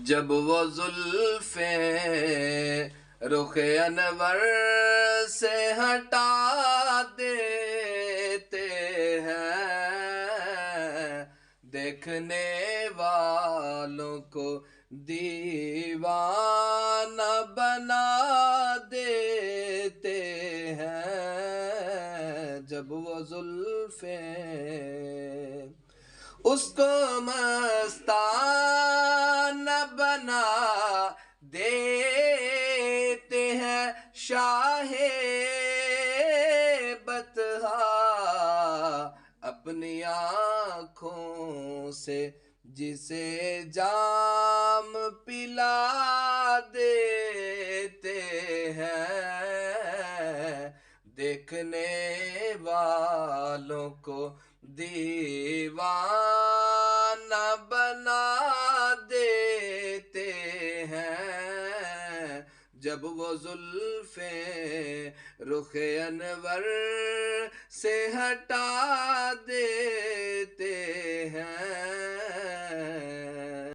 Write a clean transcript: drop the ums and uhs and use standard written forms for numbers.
جب وہ زلفیں رخ انور سے ہٹا دیتے ہیں، دیکھنے والوں کو دیوانہ بنا دیتے ہیں۔ جب وہ زلفیں اس کو مستانہ بنا دیتے ہیں، شاہ بطحا اپنی آنکھوں سے جسے جام پلا دیتے ہیں، دیکھنے والوں کو دیوانہ بنا دیتے ہیں۔ جب وہ زلفیں رخ انور سے ہٹا دے